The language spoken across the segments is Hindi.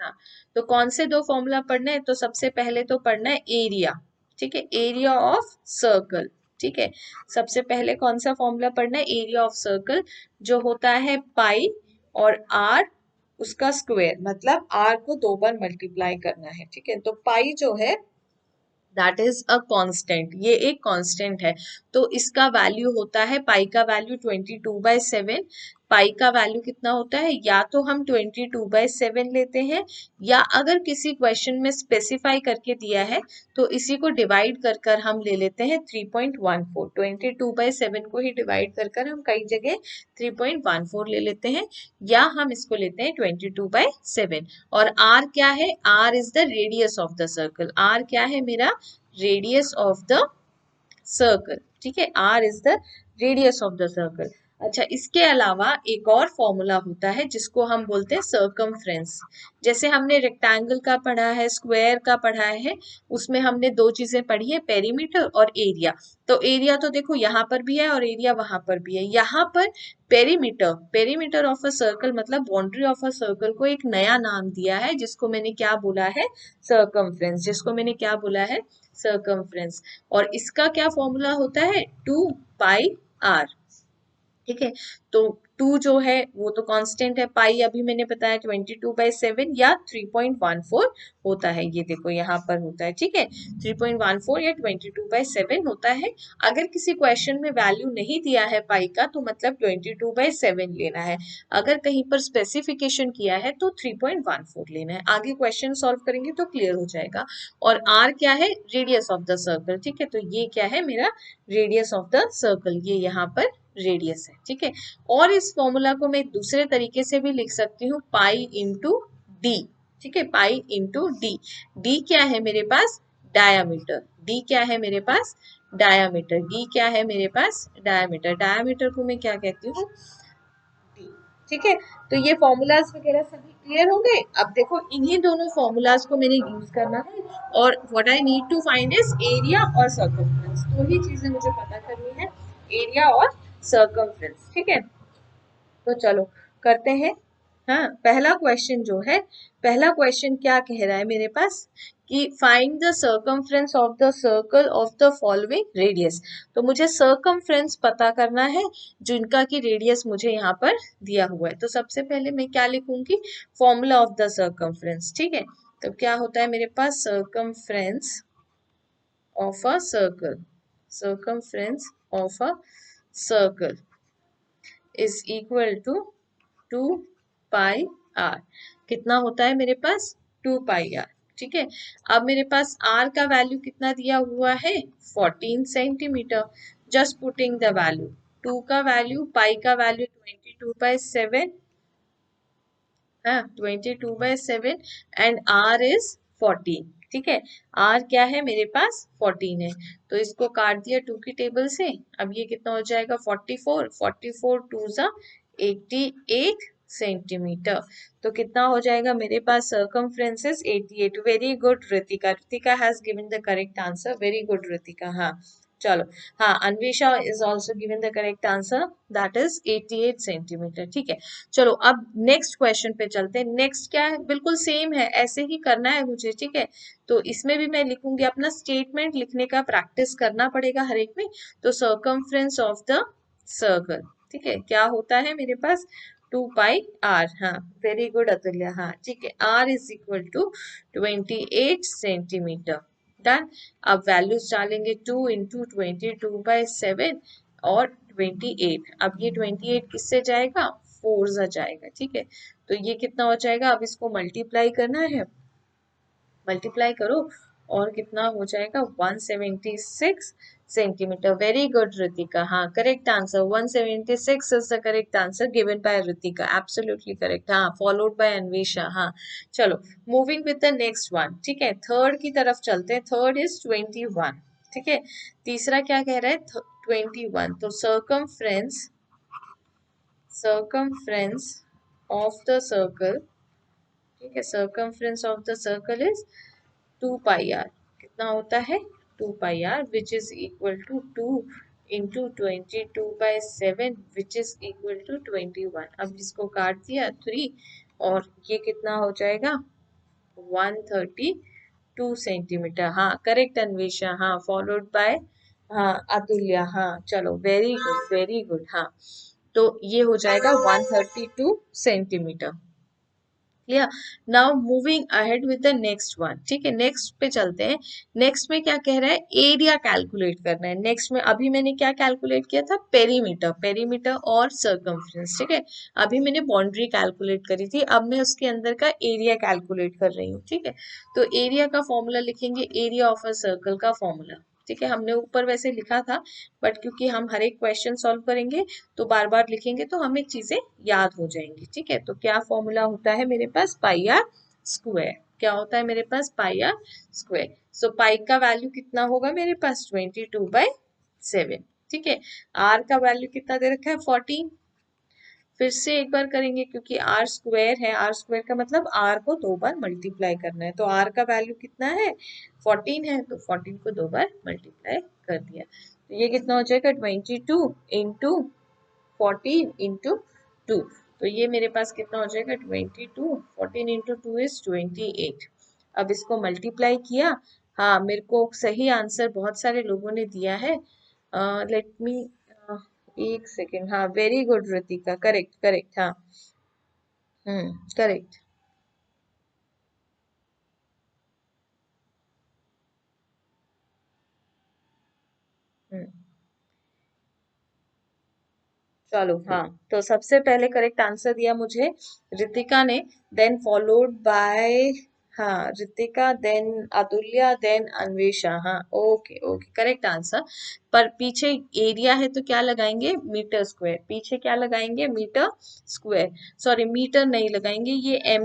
हाँ, तो कौन से दो फॉर्मूला पढ़ना है? तो सबसे पहले तो पढ़ना है एरिया, ठीक है, एरिया ऑफ सर्कल, ठीक है। सबसे पहले कौन सा फॉर्मूला पढ़ना है? एरिया ऑफ सर्कल, जो होता है पाई और आर उसका स्क्वायर, मतलब आर को 2 बार मल्टीप्लाई करना है, ठीक है। तो पाई जो है दैट इज अ कांस्टेंट, ये एक कांस्टेंट है, तो इसका वैल्यू होता है, पाई का वैल्यू 22/7। पाई का वैल्यू कितना होता है? या तो हम 22/7 लेते हैं, या अगर किसी क्वेश्चन में स्पेसिफाई करके दिया है तो इसी को डिवाइड कर कर हम ले लेते हैं 3.14। 22/7 को ही डिवाइड कर कर हम कई जगह 3.14 ले लेते हैं, या हम इसको लेते हैं 22/7। और आर क्या है? R is the radius of the circle. R क्या है मेरा? रेडियस ऑफ द सर्कल, ठीक है, R is the radius of the circle. अच्छा, इसके अलावा एक और फॉर्मूला होता है जिसको हम बोलते हैं सर्कमफ्रेंस। जैसे हमने रेक्टेंगल का पढ़ा है, स्क्वायर का पढ़ा है, उसमें हमने दो चीजें पढ़ी है, पेरीमीटर और एरिया। तो एरिया तो देखो यहाँ पर भी है और एरिया वहां पर भी है। यहाँ पर perimeter, perimeter of a circle मतलब बाउंड्री ऑफ अ सर्कल को एक नया नाम दिया है, जिसको मैंने क्या बोला है? सर्कमफ्रेंस, जिसको मैंने क्या बोला है? सर्कमफ्रेंस। और इसका क्या फॉर्मूला होता है? 2πr, ठीक है। तो 2 जो है वो तो कांस्टेंट है, पाई अभी मैंने बताया 22/7 या 3.14 होता है, ये देखो यहाँ पर होता है, ठीक है, 3.14 या 22/7 होता है। अगर किसी क्वेश्चन में वैल्यू नहीं दिया है पाई का तो मतलब 22/7 लेना है, अगर कहीं पर स्पेसिफिकेशन किया है तो 3.14 लेना है। आगे क्वेश्चन सॉल्व करेंगे तो क्लियर हो जाएगा। और आर क्या है? रेडियस ऑफ द सर्कल, ठीक है, तो ये क्या है मेरा? रेडियस ऑफ द सर्कल, ये यहाँ पर रेडियस है, ठीक है। और इस फॉर्मूला को मैं दूसरे तरीके से भी लिख सकती हूँ, पाई इंटू डी, ठीक है, पाई इंटू डी। डी क्या है मेरे पास? डायामीटर। डी क्या है मेरे पास? डायामीटर। डी क्या है मेरे पास? डायामीटर। डायामीटर को मैं क्या कहती हूँ? डी, ठीक है। तो ये फॉर्मूलाज वगैरह सभी क्लियर हो गए। अब देखो इन्हीं दोनों फॉर्मूलाज को मैंने यूज करना है, और what I need to find is area और सर्कमफ्रेंस। दो ही चीजें मुझे पता करनी है, एरिया और सर्कमफ्रेंस, ठीक है। तो चलो करते हैं। हाँ, पहला क्वेश्चन जो है, पहला क्वेश्चन क्या कह रहा है मेरे पास कि find the circumference of the circle of the following radius. तो मुझे सर्कमफ्रेंस पता करना है जिनका की रेडियस मुझे यहाँ पर दिया हुआ है। तो सबसे पहले मैं क्या लिखूंगी? फॉर्मूला ऑफ द सर्कमफ्रेंस, ठीक है। तो क्या होता है मेरे पास? Circumference of a circle, circumference of a circle is equal to 2πr। कितना होता है मेरे पास? 2πr, ठीक है। अब मेरे पास r का वैल्यू कितना दिया हुआ है? 14 centimetre. Just putting the value, 2 का वैल्यू, पाई का वैल्यू 22/7, हाँ 22/7, एंड r इज 14, ठीक है। r क्या है मेरे पास? 14 है। तो इसको काट दिया 2 की टेबल से, अब ये कितना हो जाएगा? 44, 44 2 जा 88 सेंटीमीटर। तो कितना हो जाएगा मेरे पास? Circumference is 88। Very good Ritika, Ritika has given the correct answer, very good Ritika. हाँ चलो, हाँ Anvesha is also given the correct answer, that is 88 centimetre, ठीक है। चलो अब नेक्स्ट क्वेश्चन पे चलते हैं। नेक्स्ट क्या है? बिल्कुल सेम है, ऐसे ही करना है मुझे, ठीक है। तो इसमें भी मैं लिखूंगी, अपना स्टेटमेंट लिखने का प्रैक्टिस करना पड़ेगा हर एक में। तो सर्कमफ्रेंस ऑफ द सर्कल, ठीक है, क्या होता है मेरे पास? 2πr, हाँ वेरी गुड अतुल्य, हाँ ठीक है, r is equal to 28 centimetre. Done. अब वैल्यूज डालेंगे, 2 इंटू 22/7 और 28। अब ये 28 किससे जाएगा? 4 से जाएगा, ठीक है। तो ये कितना हो जाएगा? अब इसको मल्टीप्लाई करना है, मल्टीप्लाई करो और कितना हो जाएगा? 176 सेंटीमीटर। वेरी गुड रितिका, हाँ correct answer, 176 is the correct answer given by Ritika, absolutely correct, हाँ फॉलोड बाय अन्वेषा। हाँ चलो moving with the next one, ठीक है, थर्ड की तरफ चलते हैं। थर्ड इज 21, ठीक है। तीसरा क्या कह रहा है? 21। तो circumference, circumference of the circle, ठीक है, circumference of the circle is 2πr। कितना होता है? 2πr, which is equal to 2 into 22/7, which is equal to 21। अब इसको काट दिया 3, और ये कितना हो जाएगा? 132 सेंटीमीटर। हाँ करेक्ट अन्वेषा, हाँ फॉलोड बाय हाँ अतुल्या, हाँ चलो वेरी गुड वेरी गुड। हाँ तो ये हो जाएगा 132 centimetre. Clear. Now moving ahead with the next one. ठीक है नेक्स्ट पे चलते हैं। नेक्स्ट में क्या कह रहा है, एरिया कैलकुलेट करना है। नेक्स्ट में अभी मैंने क्या कैलकुलेट किया था, पेरीमीटर, पेरीमीटर और सर्कमफ्रेंस। ठीक है अभी मैंने बाउंड्री कैलकुलेट करी थी, अब मैं उसके अंदर का एरिया कैलकुलेट कर रही हूँ। ठीक है तो एरिया का फॉर्मूला लिखेंगे, एरिया ऑफ अ सर्कल का फॉर्मूला। ठीक है हमने ऊपर वैसे लिखा था, बट क्योंकि हम हर एक क्वेश्चन सॉल्व करेंगे तो बार बार लिखेंगे तो हमें चीजें याद हो जाएंगी। ठीक है तो क्या फॉर्मूला होता है मेरे पास, पाई आर स्क्वायर। क्या होता है मेरे पास, पाई आर स्क्वायर। सो पाई का वैल्यू कितना होगा मेरे पास, 22/7। ठीक है आर का वैल्यू कितना दे रखा है, 14। फिर से एक बार करेंगे क्योंकि आर स्क्वायर है, आर स्क्वायर का मतलब आर को 2 बार मल्टीप्लाई करना है। तो आर का वैल्यू कितना है, 14 है, तो 14 को 2 बार मल्टीप्लाई कर दिया। तो ये कितना हो जाएगा, 22 इंटू 14 इंटू 2। तो ये मेरे पास कितना हो जाएगा, 22, 14 इंटू 2 इज 28। अब इसको मल्टीप्लाई किया। हाँ मेरे को सही आंसर बहुत सारे लोगों ने दिया है। लेट मी, एक सेकेंड। हाँ very good Ritika, correct correct. हाँ करेक्ट। हम्म चलो हाँ तो सबसे पहले करेक्ट आंसर दिया मुझे रितिका ने, देन फॉलोड बाय हाँ रितिका, देन अतुल्या, देन अन्वेषा। हाँ ओके ओके करेक्ट आंसर। पर पीछे एरिया है तो क्या लगाएंगे, मीटर स्क्वायर। पीछे क्या लगाएंगे, मीटर स्क्वायर। सॉरी मीटर नहीं लगाएंगे, ये है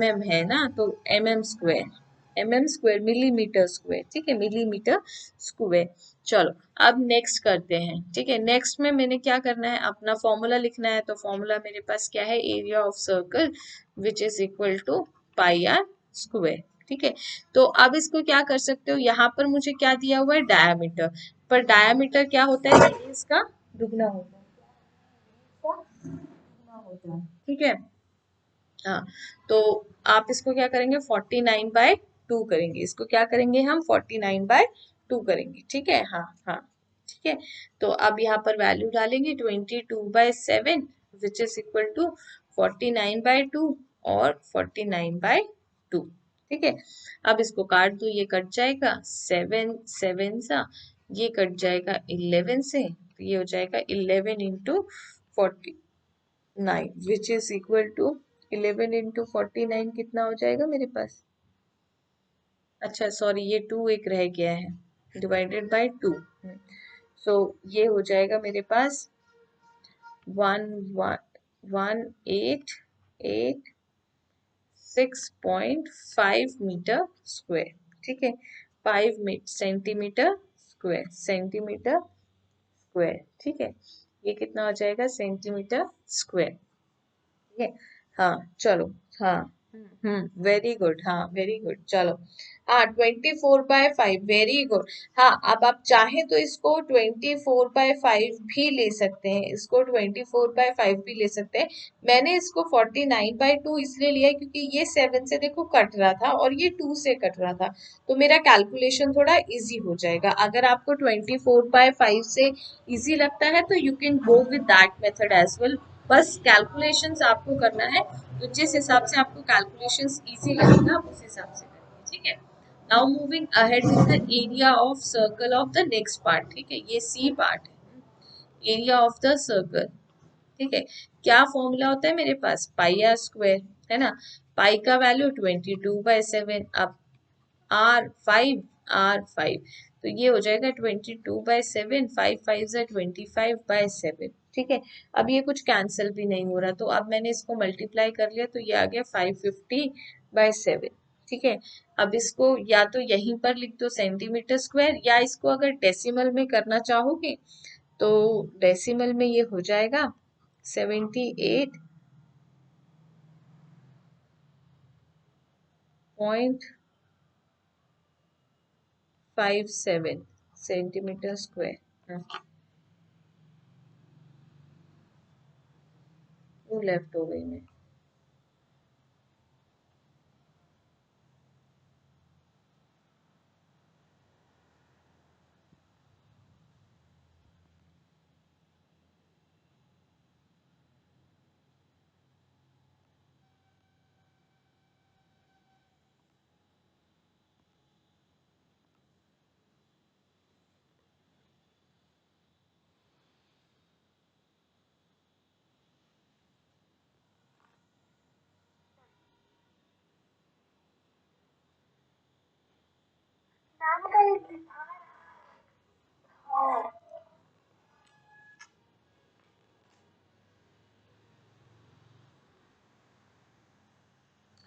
ना, तो स्क्वायर, स्क्वायर मिलीमीटर स्क्वायर। ठीक है मिलीमीटर स्क्वायर। चलो अब नेक्स्ट करते हैं। ठीक है नेक्स्ट में मैंने क्या करना है, अपना फॉर्मूला लिखना है। तो फॉर्मूला मेरे पास क्या है, area of circle which is equal to pi R square. ठीक है तो अब इसको क्या कर सकते हो, यहाँ पर मुझे क्या दिया हुआ है, डायामीटर। पर डायामीटर क्या होता है, इसका दुगना होता है, दुगना होता है। ठीक है हाँ तो आप इसको क्या करेंगे, 49/2 करेंगे। इसको क्या करेंगे हम, 49/2 करेंगे। ठीक है हाँ हाँ ठीक है तो अब यहाँ पर वैल्यू डालेंगे, 22/7 विच इज इक्वल टू 49/2 और 49/2। ठीक है अब इसको काट दो, ये कट जाएगा, 7 7 सा, ये कट जाएगा 11 से, तो ये हो जाएगा 11 into 49 which is equal to 11 into 49 कितना हो जाएगा मेरे पास, अच्छा सॉरी ये 2 एक रह गया है, डिवाइडेड बाय 2। सो ये हो जाएगा मेरे पास 11886.5 मीटर स्क्वायर। ठीक है 5 सेंटीमीटर स्क्वायर, सेंटीमीटर स्क्वायर। ठीक है ये कितना हो जाएगा, सेंटीमीटर स्क्वायर। ठीक है हाँ चलो हाँ वेरी गुड, हाँ वेरी गुड। चलो हाँ 24/5, वेरी गुड। हाँ अब आप चाहें तो इसको 24/5 भी ले सकते हैं, इसको 24/5 भी ले सकते हैं। मैंने इसको 49/2 इसलिए लिया है क्योंकि ये 7 से देखो कट रहा था और ये 2 से कट रहा था, तो मेरा कैलकुलेशन थोड़ा इजी हो जाएगा। अगर आपको 24/5 से इजी लगता है तो you can go with that method as well. बस कैलकुलेशंस आपको करना है, तो जिस हिसाब से आपको कैलकुलेशंस इजी लगेगा उस हिसाब से करिए। ठीक है now moving ahead with the area of circle of the next part. ठीक है ये सी पार्ट है, एरिया ऑफ द सर्कल। ठीक है क्या फॉर्मूला होता है मेरे पास, पाई आर स्क्वायर, है ना। पाई का वैल्यू 22/7, अब R5 तो ये हो जाएगा 22/7, 5 5 25/7। ठीक है अब ये कुछ कैंसिल भी नहीं हो रहा, तो अब मैंने इसको मल्टीप्लाई कर लिया तो ये आ गया 550/7। ठीक है अब इसको या तो यहीं पर लिख दो सेंटीमीटर स्क्वायर, या इसको अगर डेसिमल में करना चाहोगे तो डेसिमल में ये हो जाएगा 78.57 सेंटीमीटर स्क्वायर। वो लेफ्ट हो गई मैं,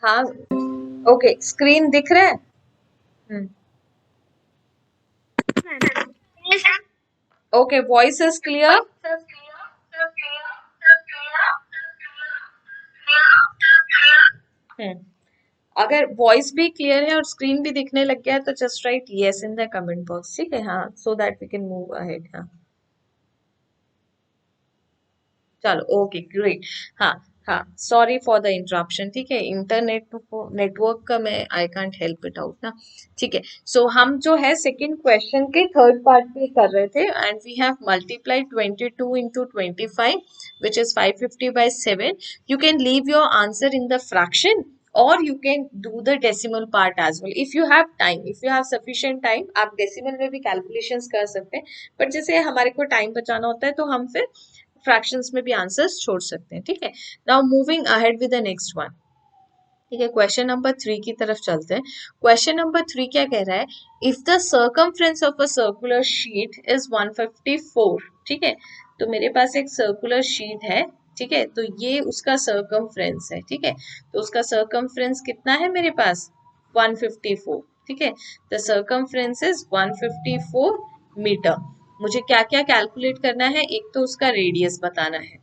हाँ, ओके, स्क्रीन दिख रहा है। Okay, voice is clear. Hmm, अगर वॉइस भी क्लियर है और स्क्रीन भी दिखने लग गया है तो just write yes in the comment box, ठीक है। हाँ, so that we can move ahead. हाँ, चलो, ओके, ग्रेट। हाँ, हाँ, सॉरी फॉर द इंटरप्शन, ठीक है। इंटरनेट नेटवर्क का मैं I can't help it out ना, ठीक है। सो हम जो है सेकंड क्वेश्चन के थर्ड पार्ट पे कर रहे थे, and we have multiplied 22 into 25 which is 550 by 7. You can leave your answer in the fraction or you can do the decimal part as well if you have time, if you have sufficient time आप डेसिमल में भी कैलकुलेशंस कर सकते हैं, बट जैसे हमारे को टाइम बचाना होता है तो हम फिर फ्रैक्शंस में भी आंसर्स छोड़ सकते हैं, ठीक है। Now moving ahead with the next one, ठीक है। क्वेश्चन नंबर 3 की तरफ चलते हैं। क्वेश्चन नंबर 3 क्या कह रहा है, if the circumference of a circular sheet is 154, ठीक है। तो मेरे पास एक सर्कुलर शीट है, ठीक है, तो ये उसका सर्कमफ्रेंस है, ठीक है। तो उसका सर्कमफ्रेंस कितना है मेरे पास, 154, ठीक है। The circumference is 154 metre. मुझे क्या क्या कैलकुलेट करना है, एक तो उसका रेडियस बताना है,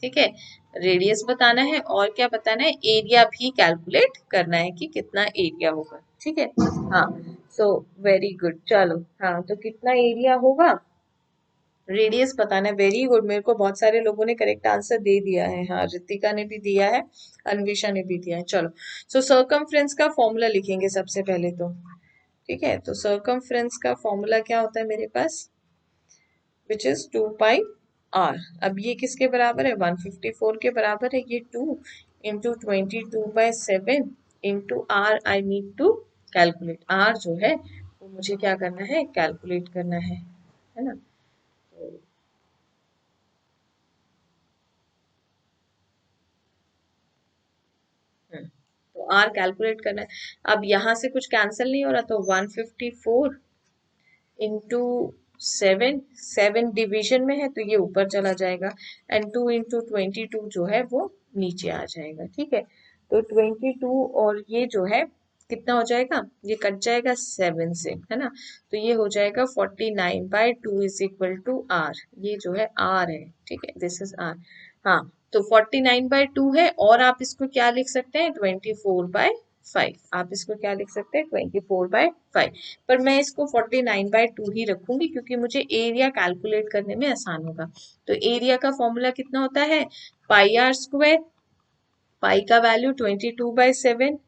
ठीक है, रेडियस बताना है, और क्या बताना है, एरिया भी कैलकुलेट करना है कि कितना एरिया होगा, ठीक है। हाँ, सो वेरी गुड, चलो। हाँ, तो कितना एरिया होगा, रेडियस बताना है। वेरी गुड, मेरे को बहुत सारे लोगों ने करेक्ट आंसर दे दिया है। हाँ, रितिका ने भी दिया है, अन्वेषा ने भी दिया है। चलो, सो सर्कमफ्रेंस का फॉर्मूला लिखेंगे सबसे पहले तो, ठीक है। तो सर्कमफ्रेंस का फॉर्मूला क्या होता है मेरे पास, विच इज 2 पाई r। अब ये किसके बराबर है, 154 के बराबर है। ये 2 into 22/7 into r I need to calculate. r जो है वो मुझे क्या करना है, कैलकुलेट करना है ना। तो तो r कैलकुलेट करना है। अब यहाँ से कुछ कैंसिल नहीं हो रहा, तो 154 इंटू 7, 7 डिवीजन में है तो ये ऊपर चला जाएगा, एंड 2 इंटू 22 जो है वो नीचे आ जाएगा, ठीक है। तो 22 और ये जो है कितना हो जाएगा, ये कट जाएगा 7 से, है ना। तो ये हो जाएगा 49/2 इज इक्वल टू आर। ये जो है आर है, ठीक है, दिस इज आर। हाँ, तो 49/2 है, और आप इसको क्या लिख सकते हैं, 24/5। आप इसको क्या लिख सकते हैं, 24/5। पर मैं इसको 49/2 ही रखूंगी क्योंकि मुझे एरिया कैलकुलेट करने में आसान होगा। तो एरिया का फॉर्मूला कितना होता है, πr²। पाई का वैल्यू 22/7,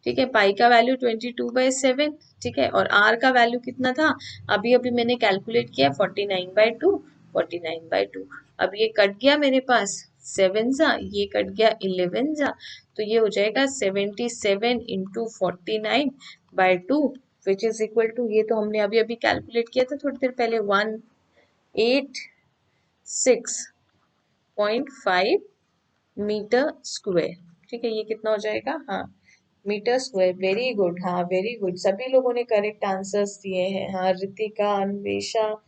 ठीक है, पाई का वैल्यू 22/7, ठीक है। और आर का वैल्यू कितना था, अभी अभी मैंने कैलकुलेट किया, 49/2, 49/2। अब ये कट गया मेरे पास 7 जा, ये कट गया 11 जा, तो ये हो जाएगा 77 into 49/2 which is equal to, ये तो हमने अभी अभी कैलकुलेट किया था थोड़ी देर पहले, 186.5 मीटर स्क्वायर, ठीक है। ये कितना हो जाएगा, हाँ, मीटर स्क्वायर। वेरी गुड, हाँ, वेरी गुड, सभी लोगों ने करेक्ट आंसर्स दिए हैं। हाँ, रितिका, अन्वेषा,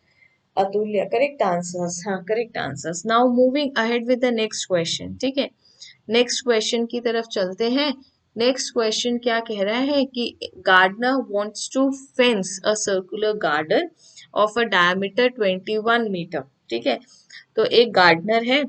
अतुल्य, करेक्ट आंसर्स, हाँ, correct answers. Now moving ahead with the next question, ठीक है। नेक्स्ट क्वेश्चन की तरफ चलते हैं। नेक्स्ट क्वेश्चन क्या कह रहा है कि gardener wants to fence a circular garden of a diameter 21 metre, ठीक है। तो एक गार्डनर है,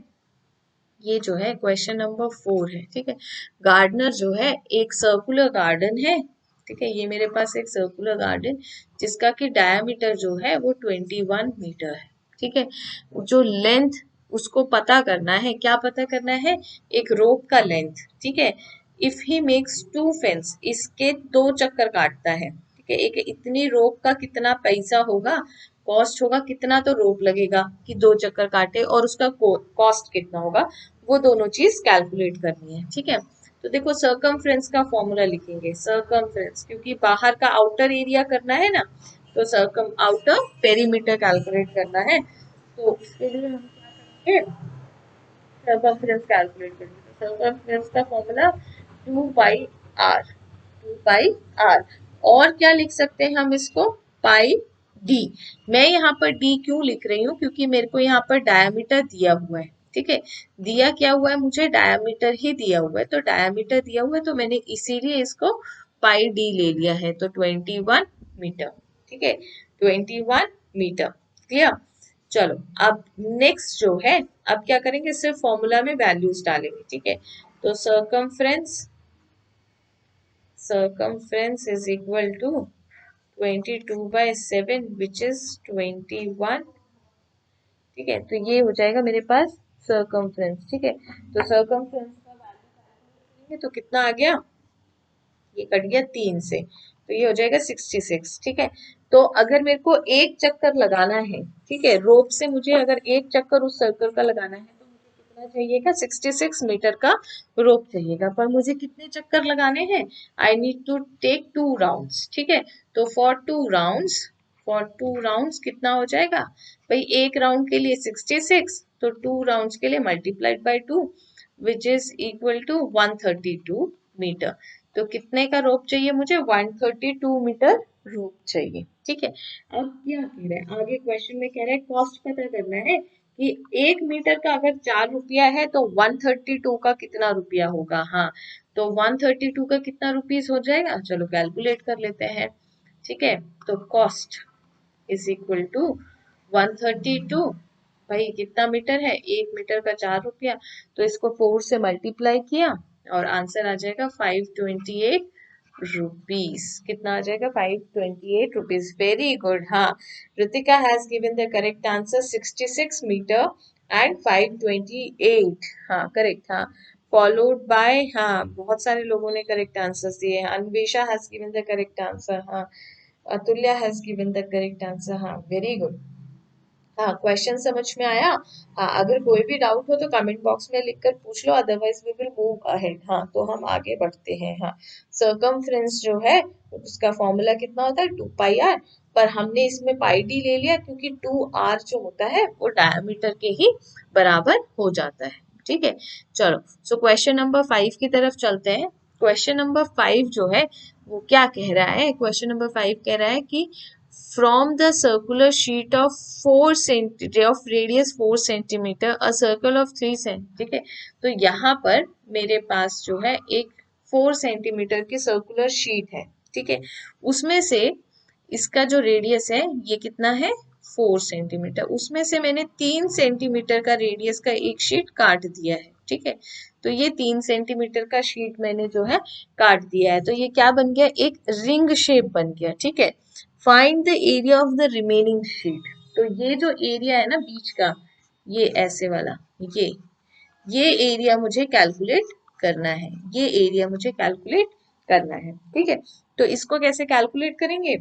ये जो है क्वेश्चन नंबर 4 है, ठीक है। गार्डनर जो है, एक सर्कुलर गार्डन है, ठीक है। ये मेरे पास एक सर्कुलर गार्डन जिसका कि डायमीटर जो है वो 21 मीटर है, ठीक है। जो लेंथ उसको पता करना है, क्या पता करना है, एक रोप का लेंथ, ठीक है। इफ ही मेक्स 2 फेंस, इसके 2 चक्कर काटता है, ठीक है। एक इतनी रोप का कितना पैसा होगा, कॉस्ट होगा, कितना तो रोप लगेगा कि 2 चक्कर काटे, और उसका कॉस्ट कितना होगा, वो दोनों चीज कैलकुलेट करनी है, ठीक है। तो देखो, सर्कमफ्रेंस का फॉर्मूला लिखेंगे, सर्कमफ्रेंस, क्योंकि बाहर का आउटर एरिया करना है ना, तो सर्कम आउटर पेरीमीटर कैलकुलेट करना है। तो इसके लिए हम क्या करेंगे, सर्कमफ्रेंस कैलकुलेट करेंगे। तो सर्कमफ्रेंस का फॉर्मूला 2/r, 2/r। और क्या लिख सकते हैं हम इसको, पाई डी। मैं यहाँ पर डी क्यों लिख रही हूँ, क्योंकि मेरे को यहाँ पर डायमीटर दिया हुआ है, ठीक है। दिया क्या हुआ है, मुझे डायमीटर ही दिया हुआ है, तो डायमीटर दिया हुआ है तो मैंने इसीलिए इसको पाई डी ले लिया है, तो 21 मीटर, ठीक है, 21 मीटर। क्लियर। चलो अब नेक्स्ट जो है, अब क्या करेंगे, सिर्फ फॉर्मूला में वैल्यूज डालेंगे, ठीक है। तो circumference is equal to 22/7 which is 21, ठीक है। तो ये हो जाएगा मेरे पास circumference, ठीक है। तो circumference का वैल्यू तो कितना आ गया, ये कट गया 3 से, तो ये हो जाएगा 66, ठीक है। तो अगर मेरे को एक चक्कर लगाना है, ठीक है, रोप से मुझे अगर एक चक्कर उस सर्कल का लगाना है तो मुझे कितना चाहिएगा, 66 मीटर का रोप चाहिएगा, पर मुझे कितने चक्कर लगाने हैं, I need to take 2 rounds, ठीक है। तो फॉर टू राउंड्स कितना हो जाएगा भाई, एक राउंड के लिए 66, तो 2 राउंड्स के लिए multiplied by 2 which is equal to 132 metre. तो कितने का रोप चाहिए मुझे, 132 मीटर रोप चाहिए, ठीक है। अब क्या कह रहा है आगे क्वेश्चन में, कह रहा है कॉस्ट पता करना है कि 1 मीटर का अगर 4 रुपया है तो 132 का कितना रुपया होगा। हाँ, तो 132 का कितना रुपीस हो जाएगा, चलो कैलकुलेट कर लेते हैं, ठीक है। तो कॉस्ट इज इक्वल टू 132, भाई कितना मीटर है, 1 मीटर का 4 रुपया, तो इसको 4 से मल्टीप्लाई किया और आंसर आ जाएगा 528 रुपीस। कितना आ जाएगा, 528 रुपीस। Very good. हाँ, Ritika has given the correct answer 66 metre and 528। हाँ करेक्ट। हाँ, फॉलोड बाय, हाँ बहुत सारे लोगों ने करेक्ट आंसर दिए हैं। Anvesha has given the correct answer, हाँ Atulya has given the correct answer. हाँ वेरी गुड। हाँ, क्वेश्चन समझ में आया। हाँ, अगर कोई भी डाउट हो तो कमेंट बॉक्स में लिखकर पूछ लो, otherwise we will move ahead. हाँ, तो हम आगे बढ़ते हैं। हाँ, सर्कमफ्रेंस जो है उसका फॉर्मूला कितना होता है, 2 पाई आर, पर हमने इसमें पाई डी ले लिया क्योंकि 2 आर जो होता है वो डायमीटर के ही बराबर हो जाता है, ठीक है। चलो, सो क्वेश्चन नंबर 5 की तरफ चलते हैं। क्वेश्चन नंबर 5 जो है वो क्या कह रहा है, क्वेश्चन नंबर 5 कह रहा है कि from the circular sheet of 4 cm of radius 4 centimeter a circle of 3 cm, ठीक है। तो यहाँ पर मेरे पास जो है एक 4 सेंटीमीटर की सर्कुलर शीट है, ठीक है। उसमें से इसका जो रेडियस है ये कितना है, 4 सेंटीमीटर, उसमें से मैंने 3 सेंटीमीटर का रेडियस का एक शीट काट दिया है, ठीक है। तो ये 3 सेंटीमीटर का शीट मैंने जो है काट दिया है, तो ये क्या बन गया, एक रिंग शेप बन गया, ठीक है। Find the area of the remaining sheet. तो ये जो एरिया है ना बीच का, ये ऐसे वाला, ये एरिया मुझे कैलकुलेट करना है, ये एरिया मुझे कैलकुलेट करना है, ठीक है। तो इसको कैसे कैलकुलेट करेंगे,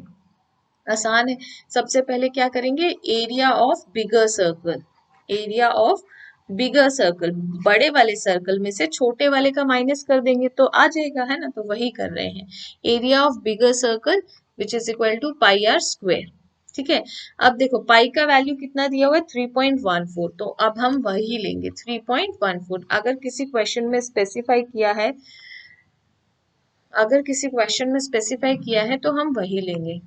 आसान है। सबसे पहले क्या करेंगे, area of bigger circle, area of bigger circle, बड़े वाले सर्कल में से छोटे वाले का माइनस कर देंगे तो आ जाएगा, है ना, तो वही कर रहे हैं। Area of bigger circle which is equal to pi R square, ठीक है। अब देखो पाई का वैल्यू कितना दिया हुआ है, 3.14, तो अब हम वही लेंगे 3.14। अगर किसी क्वेश्चन में स्पेसिफाई किया है, अगर किसी क्वेश्चन में स्पेसिफाई किया है तो हम वही लेंगे,